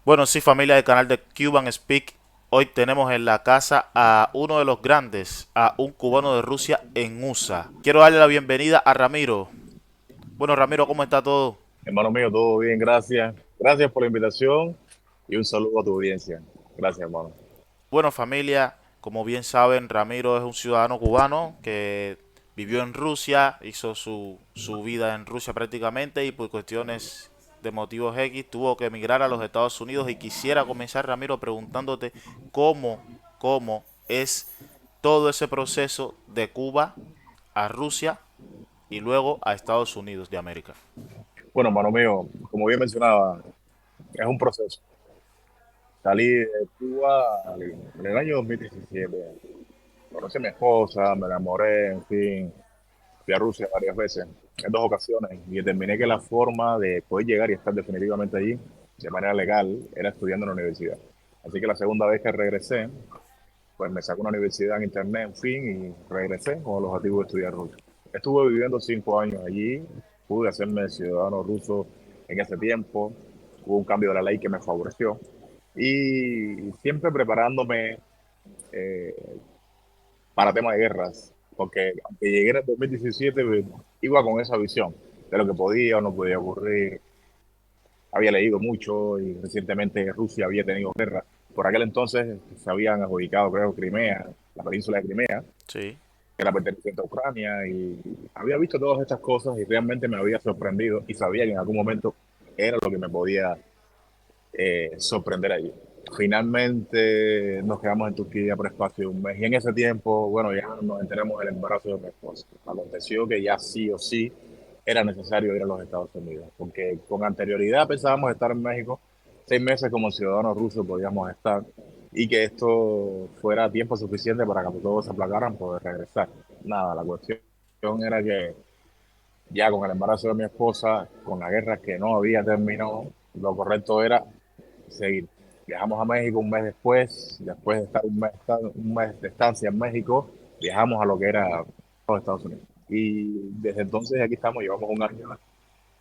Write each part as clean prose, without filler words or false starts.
Bueno, sí, familia del canal de Cuban Speak. Hoy tenemos en la casa a uno de los grandes, a un cubano de Rusia en USA. Quiero darle la bienvenida a Ramiro. Bueno, Ramiro, ¿cómo está todo? Hermano mío, todo bien, gracias. Gracias por la invitación y un saludo a tu audiencia. Gracias, hermano. Bueno, familia, como bien saben, Ramiro es un ciudadano cubano que vivió en Rusia, hizo su vida en Rusia prácticamente y por cuestiones de motivos X tuvo que emigrar a los Estados Unidos y quisiera comenzar, Ramiro, preguntándote cómo es todo ese proceso de Cuba a Rusia y luego a Estados Unidos de América. Bueno, hermano mío, como bien mencionaba, es un proceso. Salí de Cuba en el año 2017. Conocí a mi esposa, me enamoré, en fin. Fui a Rusia varias veces, en dos ocasiones, y determiné que la forma de poder llegar y estar definitivamente allí, de manera legal, era estudiando en la universidad. Así que la segunda vez que regresé, pues me saqué una universidad en internet, en fin, y regresé con el objetivo de estudiar ruso. Estuve viviendo 5 años allí, pude hacerme ciudadano ruso en ese tiempo, hubo un cambio de la ley que me favoreció, y siempre preparándome eh, para temas de guerras, porque aunque llegué en el 2017, iba con esa visión de lo que podía o no podía ocurrir. Había leído mucho y recientemente Rusia había tenido guerra. Por aquel entonces se habían adjudicado, creo, Crimea, la península de Crimea, Sí. que era perteneciente a Ucrania, y había visto todas estas cosas y realmente me había sorprendido y sabía que en algún momento era lo que me podía sorprender allí. Finalmente nos quedamos en Turquía por espacio de un mes y en ese tiempo, bueno, ya nos enteramos del embarazo de mi esposa. Aconteció que ya sí o sí era necesario ir a los Estados Unidos, porque con anterioridad pensábamos estar en México, 6 meses como ciudadanos rusos podíamos estar, y que esto fuera tiempo suficiente para que todos se aplacaran poder regresar. Nada, la cuestión era que ya con el embarazo de mi esposa, con la guerra que no había terminado, lo correcto era seguir. Viajamos a México un mes después de estar un mes de estancia en México, viajamos a lo que era los Estados Unidos. Y desde entonces aquí estamos, llevamos un año.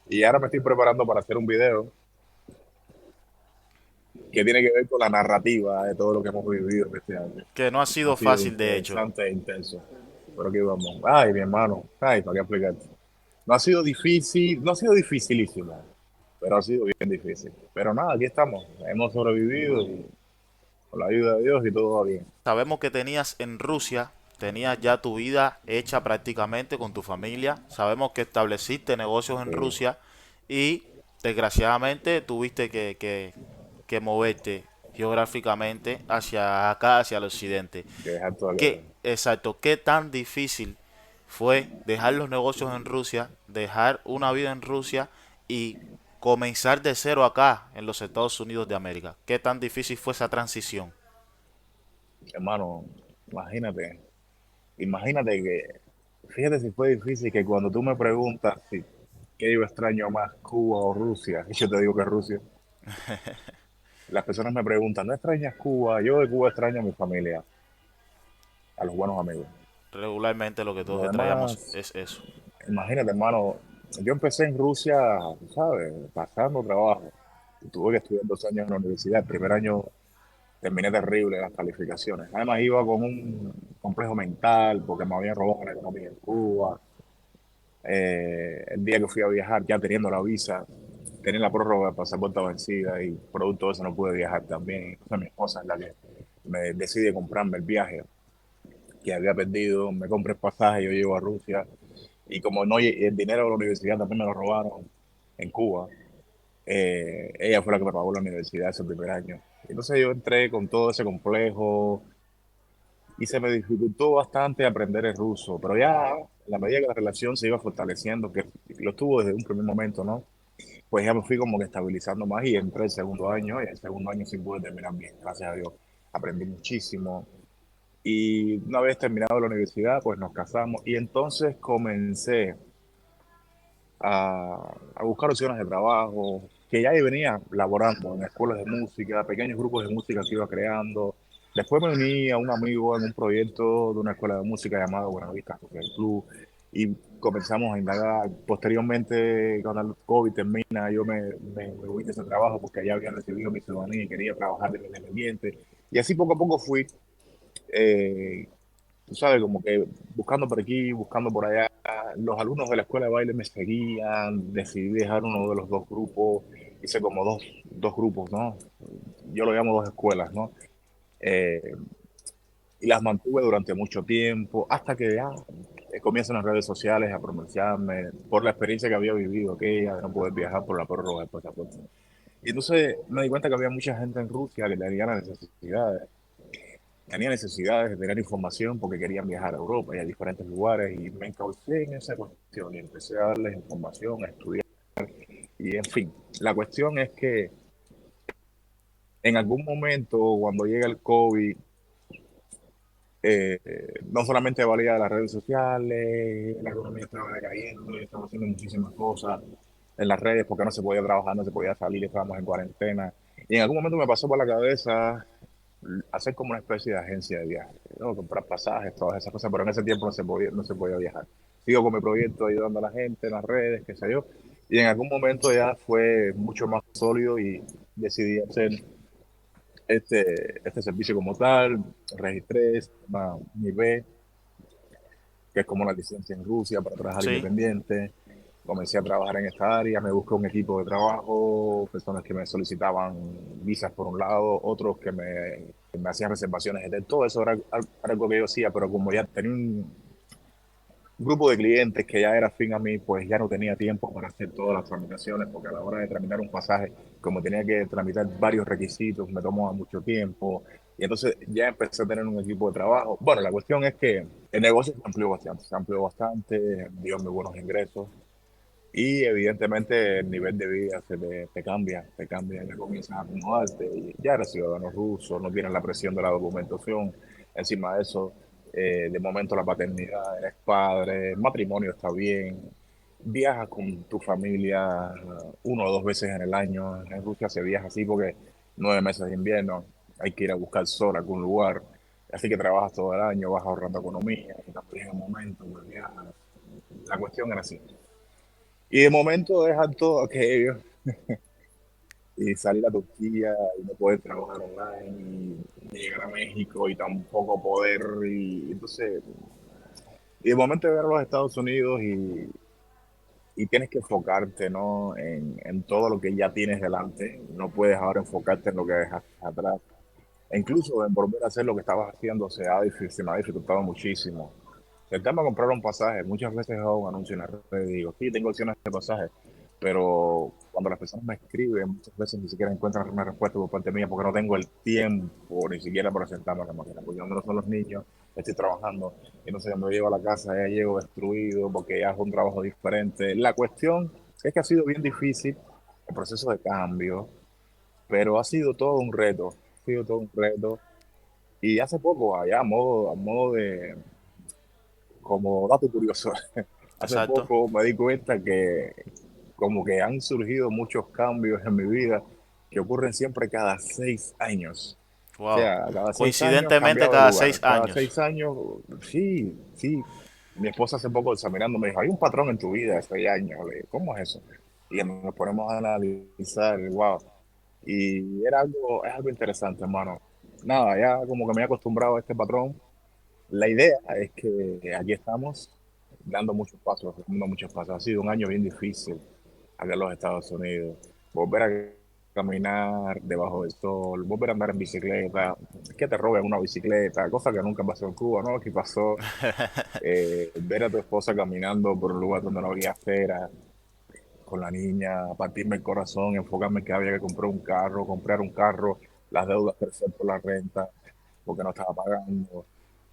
Y ahora me estoy preparando para hacer un video que tiene que ver con la narrativa de todo lo que hemos vivido este año. Que no ha Ha sido sido fácil, de hecho. interesante e intenso. Pero aquí vamos. Ay, mi hermano. Ay, ¿para qué explicarte? No ha sido difícil, no ha sido dificilísimo, pero ha sido bien difícil. Pero nada, aquí estamos. Hemos sobrevivido y con la ayuda de Dios y todo va bien. Sabemos que tenías en Rusia, tenías ya tu vida hecha prácticamente con tu familia. Sabemos que estableciste negocios en Sí, Rusia y desgraciadamente tuviste que moverte geográficamente hacia acá, hacia el occidente. que dejar toda la guerra. Exacto, qué tan difícil fue dejar los negocios en Rusia, dejar una vida en Rusia y comenzar de cero acá en los Estados Unidos de América? ¿Qué tan difícil fue esa transición? Hermano, imagínate, imagínate que, fíjate si fue difícil que cuando tú me preguntas si qué yo extraño más, Cuba o Rusia, y yo te digo que Rusia, las personas me preguntan, ¿no extrañas Cuba? Yo de Cuba extraño a mi familia, a los buenos amigos. Regularmente lo que todos Lo extrañamos demás, es eso. imagínate, hermano, yo empecé en Rusia, ¿sabes? Pasando trabajo. Tuve que estudiar 2 años en la universidad. El primer año terminé terrible en las calificaciones. Además iba con un complejo mental porque me habían robado la economía en Cuba. El día que fui a viajar, ya teniendo la visa, tenía la prórroga de pasaporte vencida y producto de eso no pude viajar también. Entonces mi esposa es la que me decide comprarme el viaje que había perdido. Me compré el pasaje, yo llego a Rusia y como no, el dinero de la universidad también me lo robaron en Cuba. Ella fue la que me pagó la universidad ese primer año. Entonces yo entré con todo ese complejo y se me dificultó bastante aprender el ruso, pero ya en la medida que la relación se iba fortaleciendo, que lo tuvo desde un primer momento, ¿no? Pues ya me fui como que estabilizando más y entré el segundo año y el segundo año sí pude terminar bien, gracias a Dios. Aprendí muchísimo y una vez terminado la universidad, pues nos casamos y entonces comencé a buscar opciones de trabajo, que ya venía laborando en escuelas de música, pequeños grupos de música que iba creando. Después me uní a un amigo en un proyecto de una escuela de música llamada Buenavista Social Club. y comenzamos a indagar. Posteriormente, cuando el COVID termina, yo me voy de ese trabajo porque allá había recibido mi ciudadanía y quería trabajar de independiente. Y así poco a poco fui, eh, tú sabes, como que buscando por aquí, buscando por allá. Los alumnos de la escuela de baile me seguían, decidí dejar uno de los dos grupos, hice como dos grupos, ¿no? Yo lo llamo dos escuelas, ¿no? Eh, y las mantuve durante mucho tiempo, hasta que ya comienzan las redes sociales a pronunciarme por la experiencia que había vivido, aquella de no poder viajar por la prórroga del pasaporte. Y entonces me di cuenta que había mucha gente en Rusia que tenía necesidades de tener información porque querían viajar a Europa y a diferentes lugares, y me encaucé en esa cuestión y empecé a darles información, a estudiar, y en fin, la cuestión es que en algún momento cuando llega el COVID, no solamente valía de las redes sociales, la economía estaba decayendo, y estaba haciendo muchísimas cosas en las redes porque no se podía trabajar, no se podía salir, estábamos en cuarentena. Y en algún momento me pasó por la cabeza hacer como una especie de agencia de viaje, ¿no? Comprar pasajes, todas esas cosas, pero en ese tiempo no se podía viajar. Sigo con mi proyecto ayudando a la gente en las redes, qué sé yo, y en algún momento ya fue mucho más sólido y decidí hacer este servicio como tal, registré mi B, que es como la licencia en Rusia para trabajar Sí, independiente. Comencé a trabajar en esta área, me busqué un equipo de trabajo, personas que me solicitaban visas por un lado, otros que me hacían reservaciones, de todo eso era algo que yo hacía, pero como ya tenía un grupo de clientes que ya era afín a mí, pues ya no tenía tiempo para hacer todas las tramitaciones, porque a la hora de tramitar un pasaje, como tenía que tramitar varios requisitos, me tomaba mucho tiempo. Y entonces ya empecé a tener un equipo de trabajo. Bueno, la cuestión es que el negocio se amplió bastante, dio muy buenos ingresos. Y evidentemente el nivel de vida te cambia, ya comienzas a acomodarte, y ya eres ciudadano ruso, no tienes la presión de la documentación, encima de eso, de momento la paternidad, eres padre, el matrimonio está bien, viajas con tu familia uno o dos veces en el año, en Rusia se viaja así porque 9 meses de invierno, hay que ir a buscar sol a algún lugar, así que trabajas todo el año, vas ahorrando economía, y también en un momento pues viajas, la cuestión era así. Y de momento dejar todo aquello y salir a Turquía y no poder trabajar online y llegar a México y tampoco poder. Y entonces, y de momento llegar a los Estados Unidos y tienes que enfocarte, ¿no? En todo lo que ya tienes delante. No puedes ahora enfocarte en lo que dejaste atrás. E incluso en volver a hacer lo que estabas haciendo se me ha dificultado muchísimo. El tema de comprar un pasaje, muchas veces hago un anuncio en la red y digo, sí, tengo opciones de pasaje, pero cuando las personas me escriben, muchas veces ni siquiera encuentran una respuesta por parte mía porque no tengo el tiempo ni siquiera para sentarme a la máquina, porque cuando no son los niños, estoy trabajando, y entonces cuando llego a la casa ya llego destruido porque ya es un trabajo diferente. La cuestión es que ha sido bien difícil el proceso de cambio, pero ha sido todo un reto, ha sido todo un reto. Y hace poco, allá a modo de, como dato curioso, hace exacto. poco me di cuenta que como que han surgido muchos cambios en mi vida que ocurren siempre cada 6 años. O Wow. sea, cada 6 años Coincidentemente cambiado de cada lugar. seis Cada años. 6 años, sí, sí. Mi esposa hace poco examinando me dijo, hay un patrón en tu vida de 6 años. Le dije, ¿cómo es eso? Y nos ponemos a analizar, wow. Y es algo interesante, hermano. Nada, ya como que me he acostumbrado a este patrón. La idea es que aquí estamos dando muchos pasos, dando muchos pasos. Ha sido un año bien difícil acá en los Estados Unidos. Volver a caminar debajo del sol, volver a andar en bicicleta, que te roben una bicicleta, cosa que nunca pasó en Cuba, ¿no? Aquí pasó, ver a tu esposa caminando por un lugar donde no había acera, con la niña, partirme el corazón, enfocarme que había que comprar un carro, las deudas crecer por la renta, porque no estaba pagando,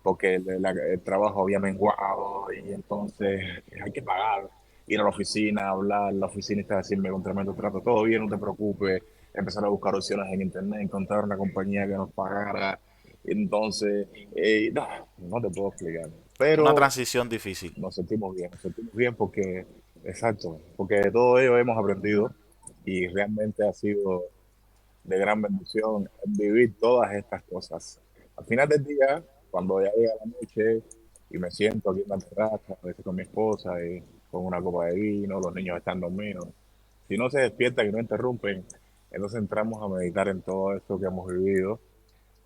porque el trabajo había menguado y entonces hay que pagar, ir a la oficina, hablar, la oficinista decirme con tremendo trato, todo bien, no te preocupes, empezar a buscar opciones en internet, encontrar una compañía que nos pagara, entonces, no, no te puedo explicar, Una pero transición difícil. nos sentimos bien porque, exacto, porque de todo ello hemos aprendido y realmente ha sido de gran bendición vivir todas estas cosas. Al final del día, cuando ya llega la noche y me siento aquí en la terraza, a veces con mi esposa y con una copa de vino, los niños están dormidos. Si no se despiertan y no interrumpen, entonces entramos a meditar en todo esto que hemos vivido,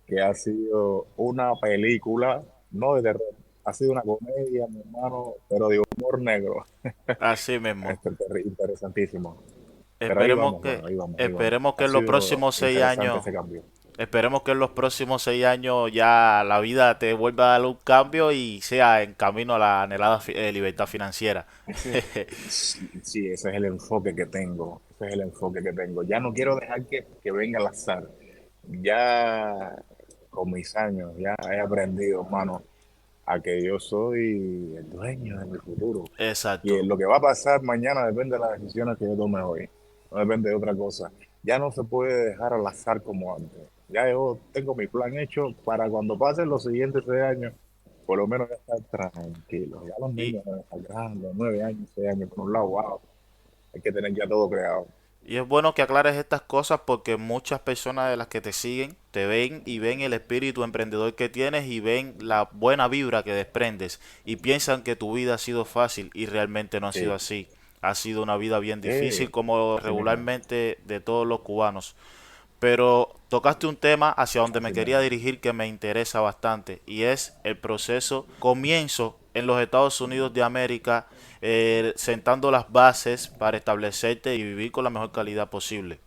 que ha sido una película, no de terror, ha sido una comedia, mi hermano, pero de humor negro. Así mismo. Interesantísimo. Pero ahí Esperemos vamos, que, bueno, ahí vamos, ahí vamos. esperemos que Ha en los sido próximos seis interesante años, ese cambio. esperemos que en los próximos 6 años ya la vida te vuelva a dar un cambio y sea en camino a la anhelada libertad financiera. Sí, sí, ese es el enfoque que tengo. Ese es el enfoque que tengo. Ya no quiero dejar que venga el azar. Ya con mis años, ya he aprendido, hermano, a que yo soy el dueño de mi futuro. Y Exacto. lo que va a pasar mañana depende de las decisiones que yo tome hoy. No depende de otra cosa. Ya no se puede dejar al azar como antes. Ya yo tengo mi plan hecho para cuando pasen los siguientes 6 años, por lo menos ya estar tranquilo. Ya los Y, niños deben estar grandes, 9 años, 6 años, por un lado, wow, hay que tener ya todo creado. y es bueno que aclares estas cosas porque muchas personas de las que te siguen te ven y ven el espíritu emprendedor que tienes y ven la buena vibra que desprendes y piensan que tu vida ha sido fácil y realmente no ha sido Sí, así. Ha sido una vida bien difícil como así mismo, regularmente de todos los cubanos. Pero tocaste un tema hacia donde me así quería mismo. dirigir que me interesa bastante y es el proceso comienzo en los Estados Unidos de América, sentando las bases para establecerte y vivir con la mejor calidad posible.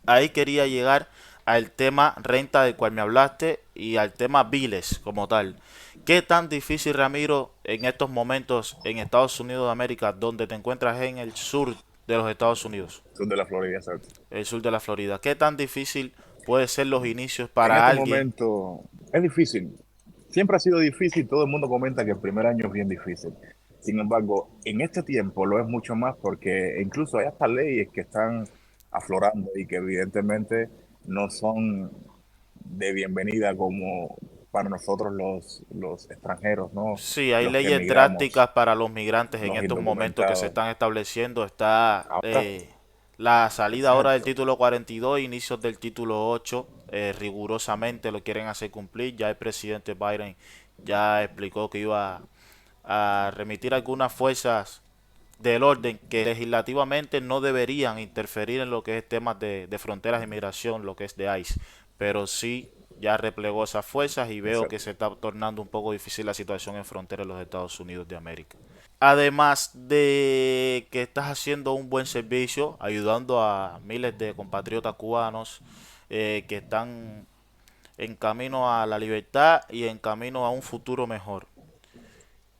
Ahí quería llegar al tema renta del cual me hablaste y al tema biles como tal. ¿Qué tan difícil, Ramiro, en estos momentos en Estados Unidos de América, donde te encuentras en el sur de los Estados Unidos, Sur de la Florida, exacto. el sur de la Florida, qué tan difícil puede ser los inicios En para este alguien? momento es difícil. Siempre ha sido difícil, todo el mundo comenta que el primer año es bien difícil. Sin embargo, en este tiempo lo es mucho más porque incluso hay hasta leyes que están aflorando y que evidentemente no son de bienvenida como para nosotros los extranjeros, ¿no? Sí, hay Los que leyes emigramos, drásticas para los migrantes en los estos momentos que se indocumentados. están estableciendo. Está Ahora, la salida ahora del exacto. título 42, inicios del título 8, rigurosamente lo quieren hacer cumplir. Ya el presidente Biden ya explicó que iba a remitir algunas fuerzas del orden que legislativamente no deberían interferir en lo que es temas de fronteras de inmigración, lo que es de ICE, pero sí ya replegó esas fuerzas y veo que Exacto. se está tornando un poco difícil la situación en frontera de los Estados Unidos de América. Además de que estás haciendo un buen servicio, ayudando a miles de compatriotas cubanos que están en camino a la libertad y en camino a un futuro mejor.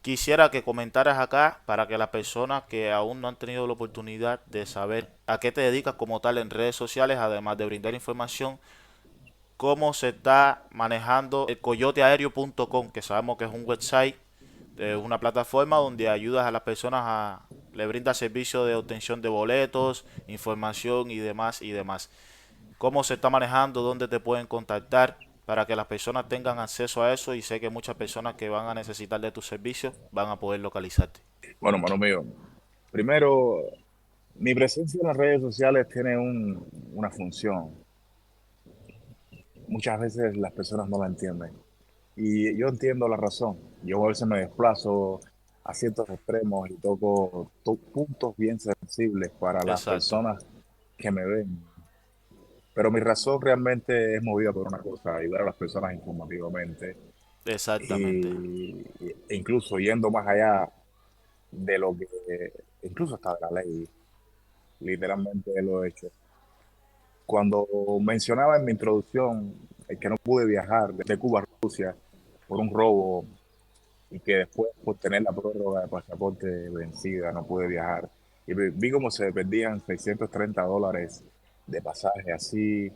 Quisiera que comentaras acá para que las personas que aún no han tenido la oportunidad de saber a qué te dedicas como tal en redes sociales, además de brindar información, cómo se está manejando el coyoteaéreo.com, que sabemos que es un website, una plataforma donde ayudas a las personas le brinda servicio de obtención de boletos, información y demás y demás. Cómo se está manejando, dónde te pueden contactar para que las personas tengan acceso a eso y sé que muchas personas que van a necesitar de tus servicios van a poder localizarte. Bueno, mano mío, primero, mi presencia en las redes sociales tiene una función. Muchas veces las personas no la entienden. Y yo entiendo la razón. Yo a veces me desplazo a ciertos extremos y toco puntos bien sensibles para las Exacto, personas que me ven. Pero mi razón realmente es movida por una cosa, ayudar a las personas informativamente. exactamente, E incluso yendo más allá de lo que, incluso hasta de la ley, literalmente lo he hecho. Cuando mencionaba en mi introducción que no pude viajar de Cuba a Rusia por un robo y que después por tener la prórroga de pasaporte vencida no pude viajar. Y vi cómo se perdían $630 de pasaje así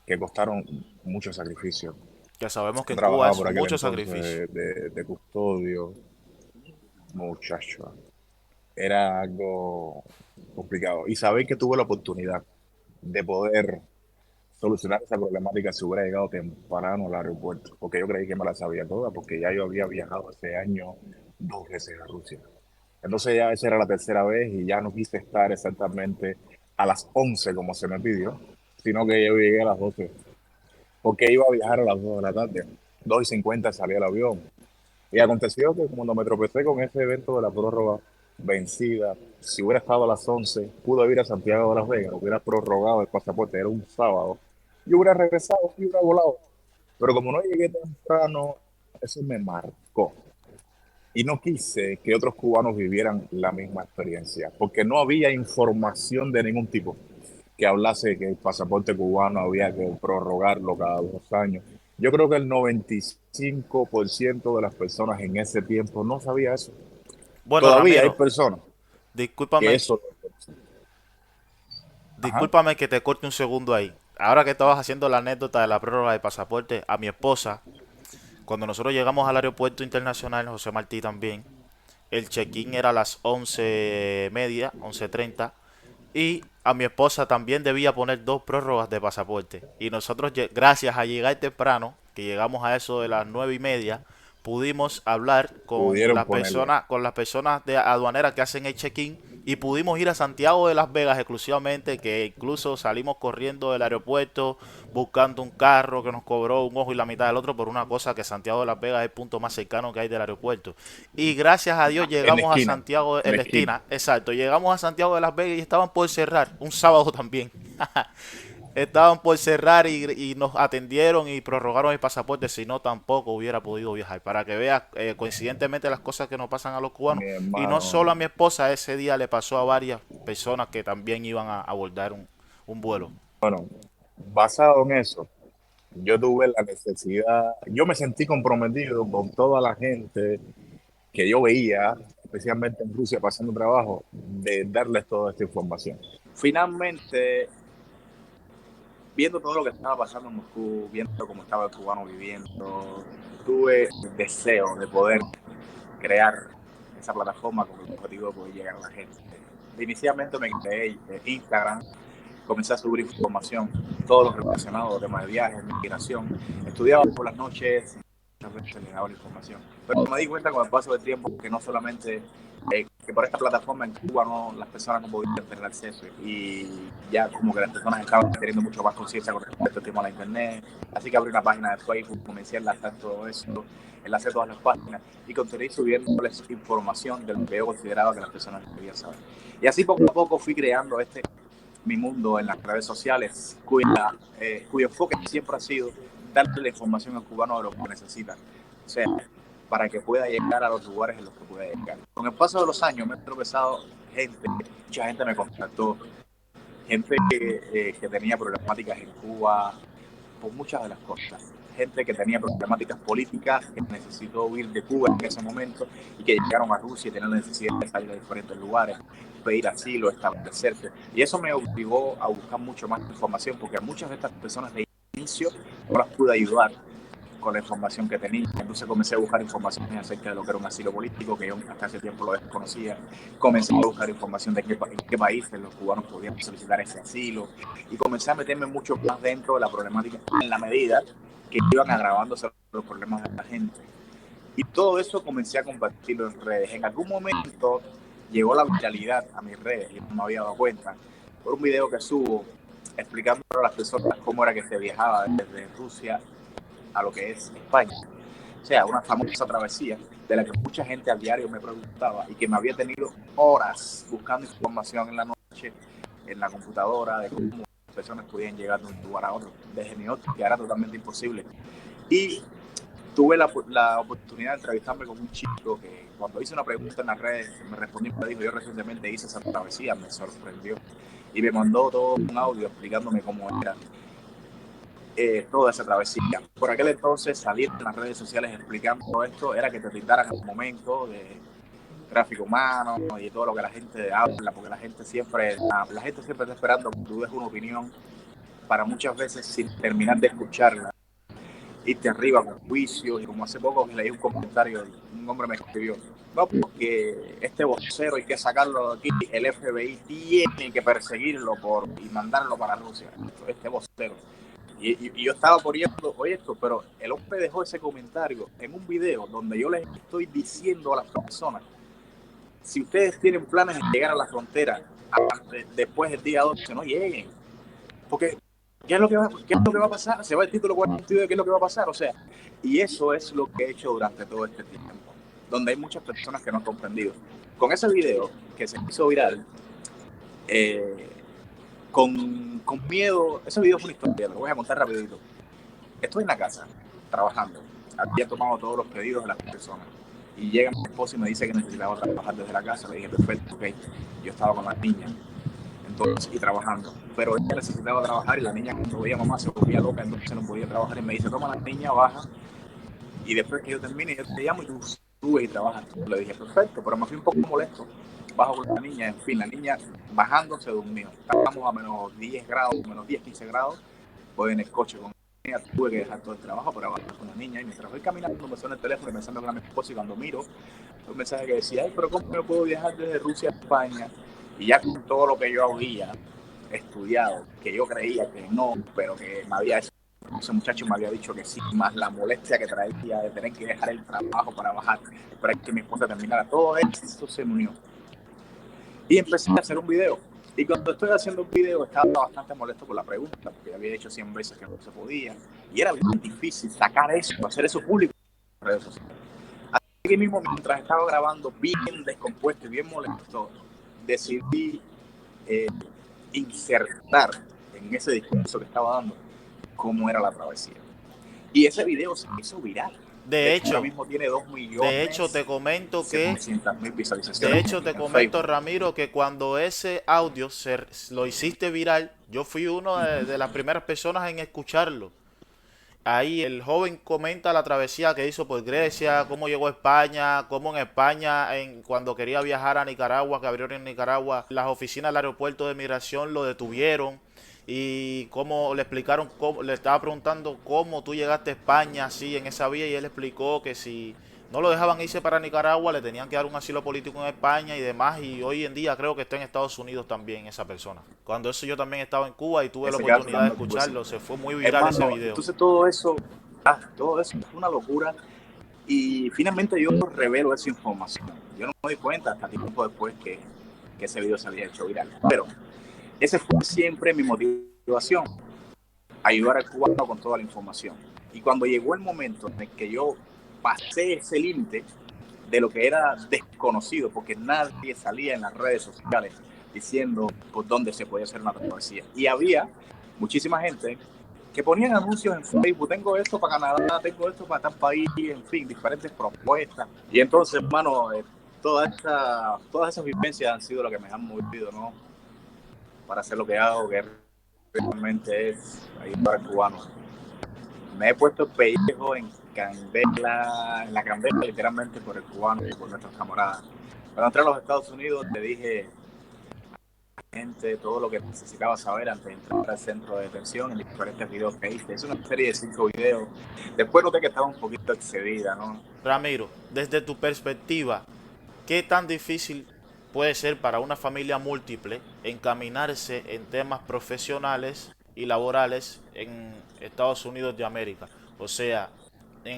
que costaron mucho sacrificio. que sabemos que Yo en Cuba trabajaba es por aquel mucho entonces sacrificio. de custodio, muchacho. Era algo complicado. Y saber que tuve la oportunidad de poder solucionar esa problemática si hubiera llegado temprano al aeropuerto, porque yo creí que me la sabía toda, porque ya yo había viajado ese año 2 veces a Rusia. Entonces ya esa era la tercera vez y ya no quise estar exactamente a las 11 como se me pidió, sino que yo llegué a las 12, porque iba a viajar a las 2 de la tarde. 2:50 salía el avión. Y aconteció que cuando me tropecé con ese evento de la prórroga vencida, si hubiera estado a las 11, pudo ir a Santiago de Las Vegas, hubiera prorrogado el pasaporte, era un sábado, yo hubiera regresado, y hubiera volado. Pero como no llegué temprano, eso me marcó. Y no quise que otros cubanos vivieran la misma experiencia, porque no había información de ningún tipo que hablase que el pasaporte cubano había que prorrogarlo cada 2 años. Yo creo que el 95% de las personas en ese tiempo no sabía eso. Bueno, Todavía hay Ramiro, personas que discúlpame, eso... Ajá. discúlpame que te corte un segundo ahí. Ahora que estabas haciendo la anécdota de la prórroga de pasaporte, a mi esposa, cuando nosotros llegamos al aeropuerto internacional, José Martí también, el check-in era a las 11:30, 11:30, y a mi esposa también debía poner dos prórrogas de pasaporte. Y nosotros, gracias a llegar temprano, que llegamos a eso de las 9:30, pudimos hablar Pudieron ponerle. con las personas de aduaneras que hacen el check-in y pudimos ir a Santiago de Las Vegas exclusivamente, que incluso salimos corriendo del aeropuerto buscando un carro que nos cobró un ojo y la mitad del otro por una cosa que Santiago de Las Vegas es el punto más cercano que hay del aeropuerto. Y gracias a Dios En la llegamos a esquina, Santiago, en en la la esquina. esquina, exacto, llegamos a Santiago de Las Vegas y estaban por cerrar, un sábado también. Estaban por cerrar y nos atendieron y prorrogaron el pasaporte, si no tampoco hubiera podido viajar. Para que veas coincidentemente las cosas que nos pasan a los cubanos. Mi Y no solo a hermano, mi esposa, ese día le pasó a varias personas que también iban a abordar un vuelo. bueno, basado en eso, yo tuve la necesidad, yo me sentí comprometido con toda la gente que yo veía, especialmente en Rusia pasando trabajo, de darles toda esta información. Finalmente, viendo todo lo que estaba pasando en Moscú, viendo cómo estaba el cubano viviendo, tuve el deseo de poder crear esa plataforma con el objetivo de poder llegar a la gente. Inicialmente me creé Instagram, comencé a subir información, todo lo relacionado a temas de viajes, migración. Estudiaba por las noches, muchas veces les daba la información. Pero me di cuenta con el paso del tiempo que no solamente que por esta plataforma en Cuba no, las personas no podían tener acceso y ya como que las personas estaban teniendo mucho más conciencia con respecto al tema de la internet. Así que abrí una página de Facebook, comencé a enlazar todo eso, enlacé todas las páginas y continué subiéndoles información de lo que yo consideraba que las personas debían saber. Y así poco a poco fui creando mi mundo en las redes sociales, cuyo enfoque siempre ha sido darle la información al cubano de lo que necesitan. O sea, para que pueda llegar a los lugares en los que pueda llegar. Con el paso de los años me he tropezado gente, mucha gente me contactó, gente que tenía problemáticas en Cuba por muchas de las cosas. Gente que tenía problemáticas políticas, que necesitó huir de Cuba en ese momento y que llegaron a Rusia y tenían la necesidad de salir a diferentes lugares, pedir asilo, establecerse. Y eso me obligó a buscar mucho más información porque a muchas de estas personas de inicio no las pude ayudar con la información que tenía. Entonces comencé a buscar información acerca de lo que era un asilo político, que yo hasta hace tiempo lo desconocía. Comencé a buscar información de en qué países los cubanos podían solicitar ese asilo. Y comencé a meterme mucho más dentro de la problemática en la medida que iban agravándose los problemas de la gente. Y todo eso comencé a compartirlo en redes. En algún momento llegó la viralidad a mis redes y no me había dado cuenta por un video que subo explicando a las personas cómo era que se viajaba desde Rusia a lo que es España. O sea, una famosa travesía de la que mucha gente al diario me preguntaba y que me había tenido horas buscando información en la noche, en la computadora, de cómo las personas podían llegar de un lugar a otro, desde New York, que era totalmente imposible. Y tuve la oportunidad de entrevistarme con un chico que cuando hice una pregunta en las redes me respondió y me dijo, yo recientemente hice esa travesía, me sorprendió. Y me mandó todo un audio explicándome cómo era toda esa travesía. Por aquel entonces salir en las redes sociales explicando esto era que te brindaran el momento de tráfico humano y todo lo que la gente habla, porque la gente siempre está esperando que tú des una opinión para muchas veces sin terminar de escucharla, irte arriba con juicios. Y como hace poco leí un comentario, un hombre me escribió, no, porque este vocero hay que sacarlo de aquí, el FBI tiene que perseguirlo y mandarlo para Rusia, este vocero. Y yo estaba poniendo esto, pero el hombre dejó ese comentario en un video donde yo les estoy diciendo a las personas, si ustedes tienen planes de llegar a la frontera después del día 12, no lleguen, porque qué es lo que va a pasar? Se va el título 42 de qué es lo que va a pasar, o sea, y eso es lo que he hecho durante todo este tiempo, donde hay muchas personas que no han comprendido. Con ese video que se hizo viral, con miedo, ese video fue una historia, lo voy a contar rapidito. Estoy en la casa, trabajando, había tomado todos los pedidos de las personas, y llega mi esposo y me dice que necesitaba trabajar desde la casa. Le dije, perfecto, ok. Yo estaba con la niña, entonces, y trabajando, pero ella necesitaba trabajar, y la niña, cuando veía a mamá, se volvía loca, entonces no podía trabajar, y me dice, toma la niña, baja, y después que yo termine, yo te llamo y tú subes y trabajas. Le dije, perfecto, pero me fui un poco molesto, bajo con la niña, en fin, la niña bajando se durmió, estábamos a menos 10 grados, menos 10, 15 grados, voy en el coche con ella, tuve que dejar todo el trabajo para bajar con la niña, y mientras voy caminando me suena el teléfono pensando que era mi esposo, y cuando miro un mensaje que decía, ay, pero ¿cómo me puedo viajar desde Rusia a España? Y ya con todo lo que yo había estudiado, que yo creía que no, pero que me había, ese muchacho me había dicho que sí, más la molestia que traía de tener que dejar el trabajo para bajar, para que mi esposa terminara, todo eso se me unió. Y empecé a hacer un video. Y cuando estoy haciendo un video estaba bastante molesto por la pregunta, porque había dicho 100 veces que no se podía. Y era bien difícil sacar eso, hacer eso público en redes sociales. Así mismo, mientras estaba grabando, bien descompuesto y bien molesto, decidí insertar en ese discurso que estaba dando cómo era la travesía. Y ese video se hizo viral. De De hecho, ahora hecho, mismo tiene 2 de hecho millones te comento que 700.000 De visualizaciones hecho, te en comento, Facebook. Ramiro, que cuando ese audio lo hiciste viral, yo fui uno de las primeras personas en escucharlo. Ahí el joven comenta la travesía que hizo por Grecia, cómo llegó a España, cómo en España, cuando quería viajar a Nicaragua, que abrieron en Nicaragua, las oficinas del aeropuerto de migración lo detuvieron y cómo le explicaron, le estaba preguntando cómo tú llegaste a España así en esa vía, y él explicó que si no lo dejaban irse para Nicaragua, le tenían que dar un asilo político en España y demás, y hoy en día creo que está en Estados Unidos también esa persona. Cuando eso yo también estaba en Cuba y tuve la Ese caso oportunidad de también fue así. escucharlo, se fue muy viral ese Hermano, video. entonces todo eso fue una locura, y finalmente yo revelo esa información. Yo no me doy cuenta hasta tiempo después que ese video se había hecho viral. Pero ese fue siempre mi motivación, ayudar al cubano con toda la información. Y cuando llegó el momento en el que yo pasé ese límite de lo que era desconocido, porque nadie salía en las redes sociales diciendo por dónde se podía hacer una travesía. Y había muchísima gente que ponían anuncios en Facebook, tengo esto para Canadá, tengo esto para tal país, en fin, diferentes propuestas. Y entonces, hermano, todas esas vivencias han sido lo que me han movido, ¿no? Para hacer lo que hago, que realmente es ayudar al cubano. Me he puesto el pellejo en la candela literalmente por el cubano y por nuestros camaradas. Cuando entré a los Estados Unidos le dije a la gente todo lo que necesitaba saber antes de entrar al centro de detención en diferentes videos que hice. Es una serie de 5 videos. Después noté que estaba un poquito excedida, ¿no? Ramiro, desde tu perspectiva, ¿qué tan difícil puede ser para una familia múltiple encaminarse en temas profesionales y laborales en Estados Unidos de América? O sea,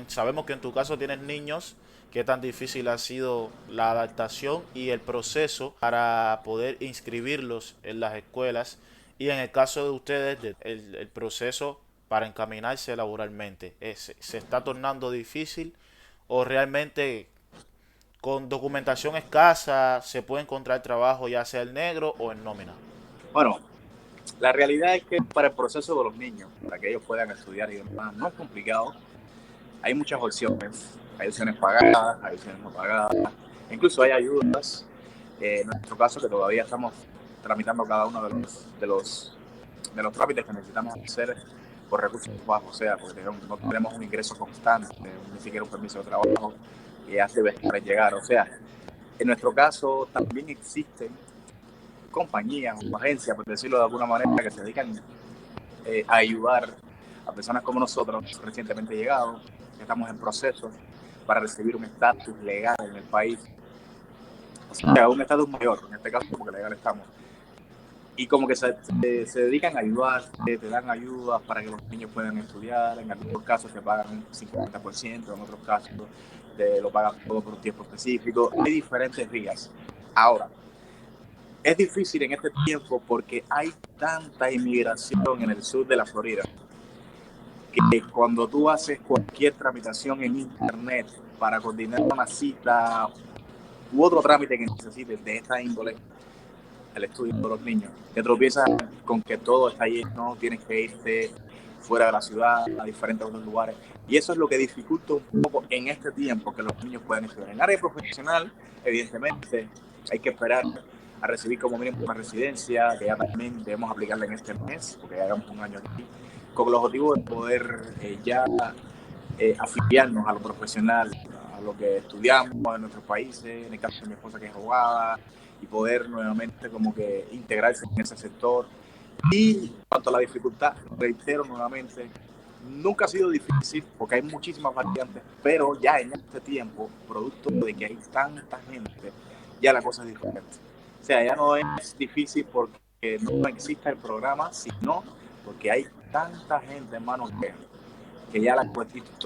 sabemos que en tu caso tienes niños, ¿qué tan difícil ha sido la adaptación y el proceso para poder inscribirlos en las escuelas? Y en el caso de ustedes, el proceso para encaminarse laboralmente, ¿se está tornando difícil o realmente con documentación escasa se puede encontrar trabajo, ya sea el negro o en nómina? Bueno, la realidad es que para el proceso de los niños, para que ellos puedan estudiar y demás, no es complicado. Hay muchas opciones. Hay opciones pagadas, hay opciones no pagadas. Incluso hay ayudas. En nuestro caso, que todavía estamos tramitando cada uno de los trámites que necesitamos hacer por recursos bajos, o sea, porque no tenemos un ingreso constante, ni siquiera un permiso de trabajo, y hace estar en llegar. O sea, en nuestro caso también existen compañías o agencias, por decirlo de alguna manera, que se dedican a ayudar a personas como nosotros, recientemente llegados, que estamos en proceso para recibir un estatus legal en el país. O sea, un estatus mayor, en este caso, porque legal estamos. Y como que se dedican a ayudar, te dan ayudas para que los niños puedan estudiar. En algunos casos te pagan un 50%, en otros casos te lo pagan todo por un tiempo específico. Hay diferentes vías. Ahora, Es difícil en este tiempo porque hay tanta inmigración en el sur de la Florida que cuando tú haces cualquier tramitación en internet para coordinar una cita u otro trámite que necesites de esta índole, el estudio de los niños, te tropiezas con que todo está lleno, tienes que irte fuera de la ciudad, a diferentes otros lugares, y eso es lo que dificulta un poco en este tiempo que los niños pueden estudiar. En área profesional, evidentemente, hay que esperar a recibir como mínimo una residencia, que ya también debemos aplicarla en este mes, porque ya llevamos un año aquí, con el objetivo de poder afiliarnos a lo profesional, a lo que estudiamos en nuestros países, en el caso de mi esposa que es abogada, y poder nuevamente como que integrarse en ese sector. Y cuanto a la dificultad, reitero nuevamente, nunca ha sido difícil porque hay muchísimas variantes, pero ya en este tiempo, producto de que hay tanta gente, ya la cosa es diferente. O sea, ya no es difícil porque no exista el programa, sino porque hay tanta gente, hermano, que ya la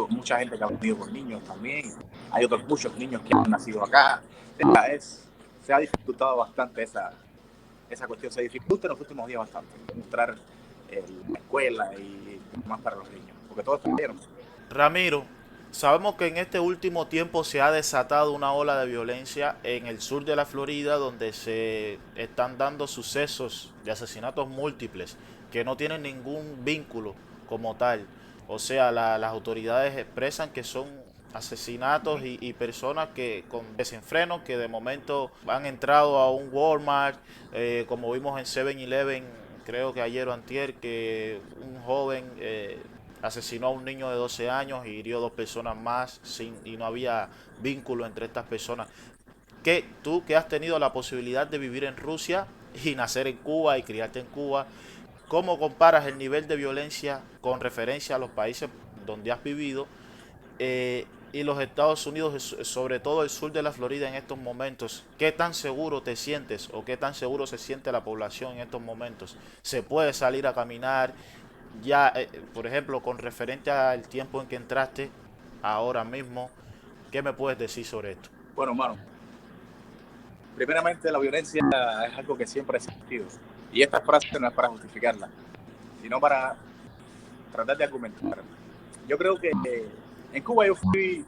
mucha gente que ha venido con niños también, hay otros muchos niños que han nacido acá. O sea, se ha dificultado bastante esa cuestión, se dificulta en los últimos días bastante, mostrar la escuela y más para los niños, porque todos estuvieron. Ramiro, sabemos que en este último tiempo se ha desatado una ola de violencia en el sur de la Florida, donde se están dando sucesos de asesinatos múltiples que no tienen ningún vínculo como tal. O sea, las autoridades expresan que son asesinatos y personas que con desenfreno que de momento han entrado a un Walmart, como vimos en 7-Eleven, creo que ayer o antier, que un joven asesinó a un niño de 12 años y hirió 2 personas más y no había vínculo entre estas personas. Que tú que has tenido la posibilidad de vivir en Rusia y nacer en Cuba y criarte en Cuba, ¿cómo comparas el nivel de violencia con referencia a los países donde has vivido y los Estados Unidos, sobre todo el sur de la Florida en estos momentos? ¿Qué tan seguro te sientes o qué tan seguro se siente la población en estos momentos? ¿Se puede salir a caminar? Ya, por ejemplo, con referente al tiempo en que entraste, ahora mismo, ¿qué me puedes decir sobre esto? Bueno, hermano, primeramente la violencia es algo que siempre ha existido. Y esta frase no es para justificarla, sino para tratar de argumentar. Yo creo que en Cuba yo fui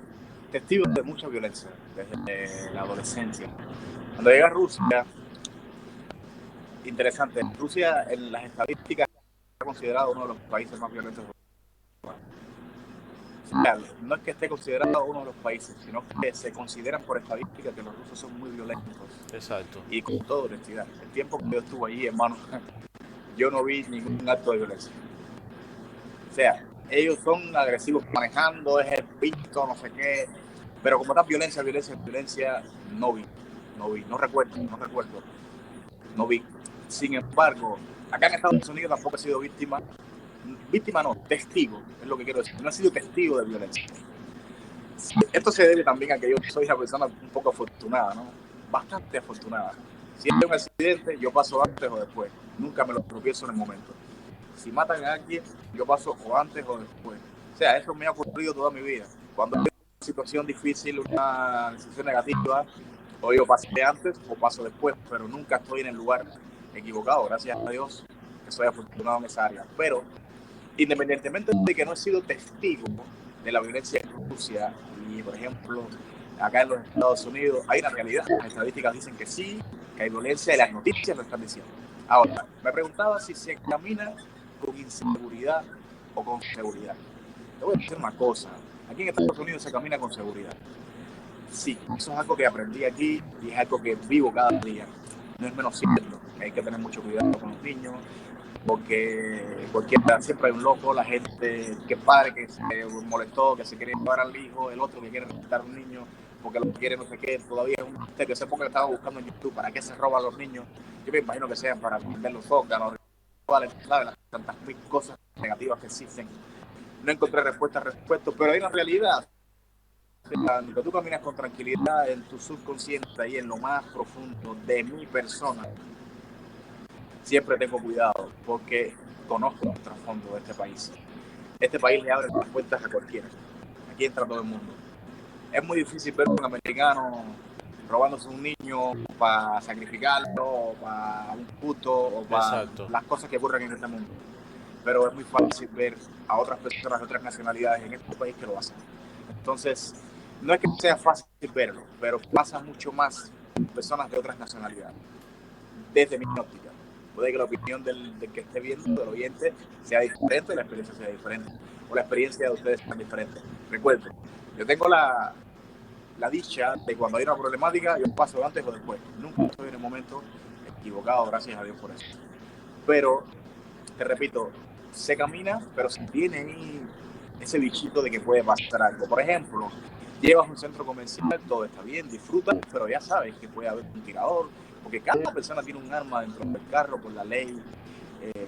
testigo de mucha violencia desde la adolescencia. Cuando llegué a Rusia, interesante, Rusia en las estadísticas está considerado uno de los países más violentos de Europa. O sea, no es que esté considerado uno de los países, sino que se consideran por estadística que los rusos son muy violentos. Exacto. Y con toda honestidad, el tiempo que yo estuve allí, hermano, yo no vi ningún acto de violencia. O sea, ellos son agresivos manejando, es el pito, no sé qué, pero como tal violencia, no vi, no recuerdo, no vi. Sin embargo, acá en Estados Unidos tampoco he sido víctima no, testigo, es lo que quiero decir, no he sido testigo de violencia. Esto se debe también a que yo soy una persona un poco afortunada, ¿no? Bastante afortunada. Si hay un accidente, yo paso antes o después, nunca me lo tropiezo en el momento. Si matan a alguien, yo paso o antes o después. O sea, eso me ha ocurrido toda mi vida. Cuando hay una situación difícil, una decisión negativa, o yo pasé antes o paso después, pero nunca estoy en el lugar equivocado, gracias a Dios, que soy afortunado en esa área. Pero, independientemente de que no he sido testigo de la violencia en Rusia y, por ejemplo, acá en los Estados Unidos, hay una realidad. Las estadísticas dicen que sí, que hay violencia y las noticias lo están diciendo. Ahora, me preguntaba si se camina con inseguridad o con seguridad. Te voy a decir una cosa, aquí en Estados Unidos se camina con seguridad. Sí, eso es algo que aprendí aquí y es algo que vivo cada día. No es menos cierto, que hay que tener mucho cuidado con los niños, porque siempre hay un loco, la gente, que padre que se molestó, que se quiere llevar al hijo, el otro que quiere respetar a un niño, porque lo quiere no sé qué, todavía es un misterio. Hace poco estaba buscando en YouTube para qué se roban los niños. Yo me imagino que sean para vender los órganos, las tantas mil cosas negativas que existen. No encontré respuestas al respecto, pero hay una realidad. Cuando tú caminas con tranquilidad en tu subconsciente y en lo más profundo de mi persona, siempre tengo cuidado porque conozco el trasfondo de este país. Este país le abre las puertas a cualquiera. Aquí entra todo el mundo. Es muy difícil ver un americano robándose un niño para sacrificarlo, o para un culto, o para Exacto. las cosas que ocurren en este mundo. Pero es muy fácil ver a otras personas de otras nacionalidades en este país que lo hacen. Entonces, no es que sea fácil verlo, pero pasa mucho más en personas de otras nacionalidades, desde mi óptica. Puede que la opinión del que esté viendo, del oyente, sea diferente, la experiencia sea diferente, o la experiencia de ustedes sea diferente. Recuerden, yo tengo la dicha de cuando hay una problemática, yo paso antes o después. Nunca estoy en el momento equivocado, gracias a Dios por eso. Pero, te repito, se camina, pero se tiene ahí ese bichito de que puede pasar algo. Por ejemplo, llevas a un centro comercial, todo está bien, disfrutas, pero ya sabes que puede haber un tirador, porque cada persona tiene un arma dentro del carro por la ley,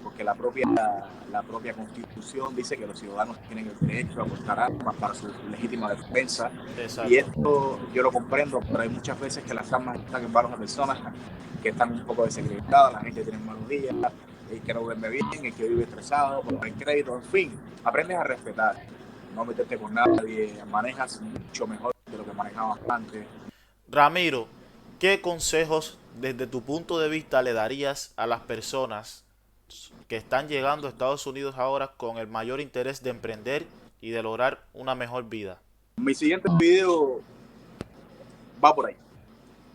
porque la propia Constitución dice que los ciudadanos tienen el derecho a portar armas para su legítima defensa. Exacto. Y esto yo lo comprendo, pero hay muchas veces que las armas están en manos de personas que están un poco desegregadas, la gente tiene malos días, el que no duerme bien, el que vive estresado, por el crédito, en fin, aprendes a respetar, no meterte con nadie, manejas mucho mejor de lo que manejabas antes. Ramiro, ¿qué consejos desde tu punto de vista le darías a las personas que están llegando a Estados Unidos ahora con el mayor interés de emprender y de lograr una mejor vida? Mi siguiente video va por ahí.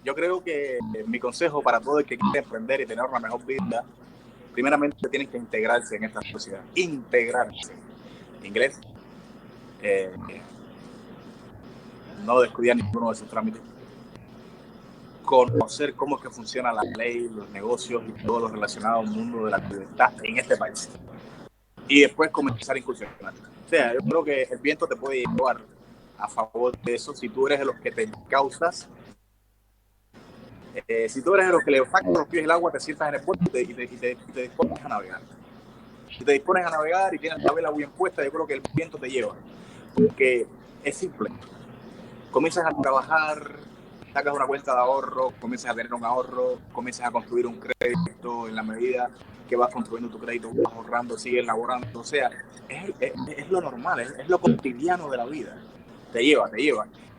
Yo creo que mi consejo para todo el que quiere emprender y tener una mejor vida, primeramente tienen que integrarse en esta sociedad. Integrarse. Inglés. No descuidar ninguno de esos trámites. Conocer cómo es que funciona la ley, los negocios y todo lo relacionado al mundo de la libertad en este país. Y después comenzar a incursionar. O sea, yo creo que el viento te puede llevar a favor de eso si tú eres de los que te causas. Si tú eres de los que le sacas los pies el agua, te sientas en el puerto y te dispones a navegar. Si te dispones a navegar y tienes la vela bien puesta, yo creo que el viento te lleva. Porque es simple. Comienzas a trabajar, sacas una cuenta de ahorro, comienzas a tener un ahorro, comienzas a construir un crédito en la medida que vas construyendo tu crédito, vas ahorrando, sigues laborando. O sea, es lo normal, es lo cotidiano de la vida. Te lleva.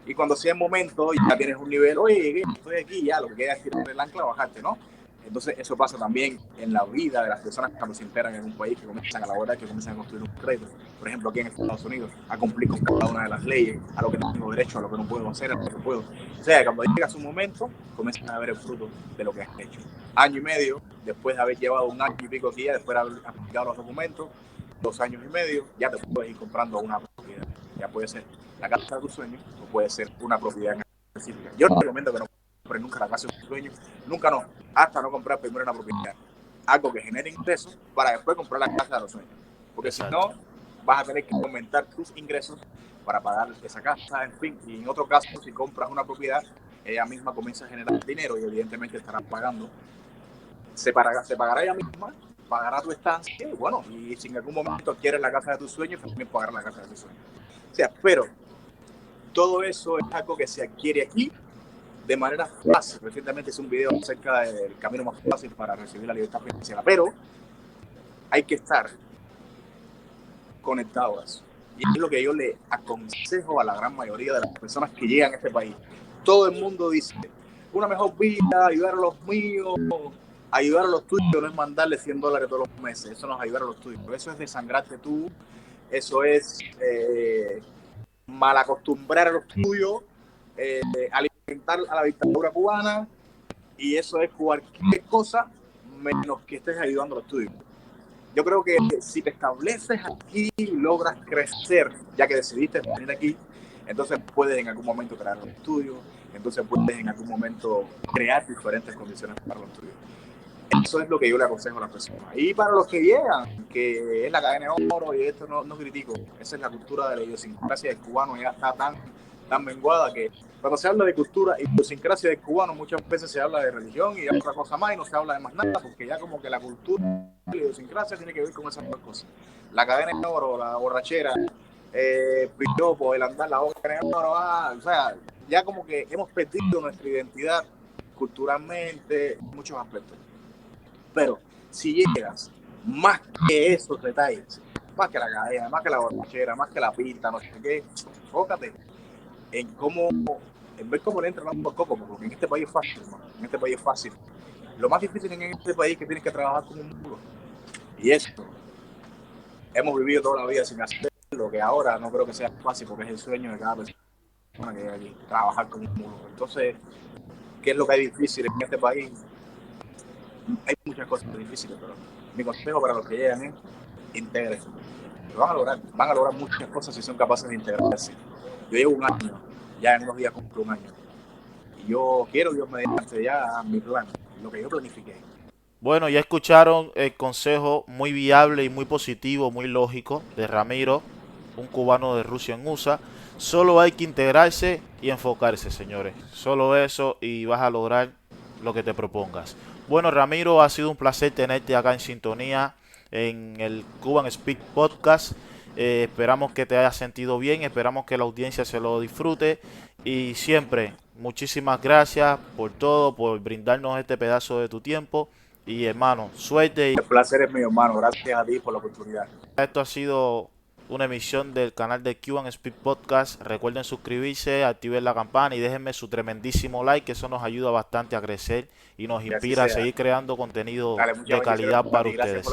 Y cuando sea el momento, ya tienes un nivel, oye, estoy aquí, ya lo que queda es tirar el ancla, bajarte, ¿no? Entonces eso pasa también en la vida de las personas cuando se integran en un país, que comienzan a laborar, que comienzan a construir un crédito. Por ejemplo, aquí en Estados Unidos, a cumplir con cada una de las leyes, a lo que no tengo derecho, a lo que no puedo hacer, a lo que puedo. O sea, cuando llega su momento, comienzan a ver el fruto de lo que has hecho. Año y medio, después de haber llevado un año y pico aquí, después de haber aplicado los documentos, 2 años y medio, ya te puedes ir comprando una propiedad. Ya puede ser la casa de tus sueños o puede ser una propiedad en específica. Yo no recomiendo que no compres nunca la casa de tus sueños, nunca no, hasta no comprar primero una propiedad, algo que genere ingresos para después comprar la casa de los sueños, porque si no vas a tener que aumentar tus ingresos para pagar esa casa, en fin, y en otro caso si compras una propiedad, ella misma comienza a generar dinero y evidentemente estará pagando, se pagará ella misma, pagará tu estancia y bueno, y si en algún momento quieres la casa de tus sueños, también pagará la casa de tus sueños. O sea, pero todo eso es algo que se adquiere aquí de manera fácil. Recientemente hice un video acerca del camino más fácil para recibir la libertad financiera, pero hay que estar conectados. Y es lo que yo le aconsejo a la gran mayoría de las personas que llegan a este país. Todo el mundo dice, una mejor vida, ayudar a los míos, ayudar a los tuyos, no es mandarle $100 todos los meses, eso no es ayudar a los tuyos, eso es desangrarte tú, eso es mal acostumbrar a los tuyos, alimentar a la dictadura cubana, y eso es cualquier cosa menos que estés ayudando a los tuyos. Yo creo que si te estableces aquí y logras crecer, ya que decidiste venir aquí, entonces puedes en algún momento crear los tuyos, entonces puedes en algún momento crear diferentes condiciones para los tuyos. Eso es lo que yo le aconsejo a las personas. Y para los que llegan, que es la cadena de oro, y esto no critico, esa es la cultura de la idiosincrasia del cubano, ya está tan menguada que cuando se habla de cultura y idiosincrasia del cubano, muchas veces se habla de religión y otra cosa más y no se habla de más nada, porque ya como que la cultura y la idiosincrasia tiene que ver con esas dos cosas. La cadena de oro, la borrachera, piropo, el andar, la cadena de oro, o sea, ya como que hemos perdido nuestra identidad culturalmente en muchos aspectos. Pero si llegas más que esos detalles, más que la cadena, más que la borrachera, más que la pinta, no sé qué, enfócate en cómo en vez como le entra por coco, porque en este país es fácil, hermano. En este país es fácil. Lo más difícil en este país es que tienes que trabajar como un mulo. Y eso, hemos vivido toda la vida sin hacerlo, que ahora no creo que sea fácil porque es el sueño de cada persona que llega aquí, trabajar como un mulo. Entonces, ¿qué es lo que hay difícil en este país? Hay muchas cosas difíciles, pero mi consejo para los que llegan es intégrense. Lo van a lograr muchas cosas si son capaces de integrarse. Yo llevo un año, ya en unos días cumplo un año. Y yo quiero, Dios mediante, ya mi plan, lo que yo planifiqué. Bueno, ya escucharon el consejo muy viable y muy positivo, muy lógico de Ramiro, un cubano de Rusia en USA. Solo hay que integrarse y enfocarse, señores. Solo eso y vas a lograr lo que te propongas. Bueno, Ramiro, ha sido un placer tenerte acá en sintonía en el Cuban Speak Podcast. Esperamos que te hayas sentido bien, esperamos que la audiencia se lo disfrute y siempre muchísimas gracias por todo, por brindarnos este pedazo de tu tiempo y hermano, suerte. El placer es mío, hermano. Gracias a ti por la oportunidad. Esto ha sido una emisión del canal de Cuban Speak Podcast. Recuerden suscribirse, activen la campana y déjenme su tremendísimo like, que eso nos ayuda bastante a crecer y nos inspira a seguir creando contenido de calidad para ustedes.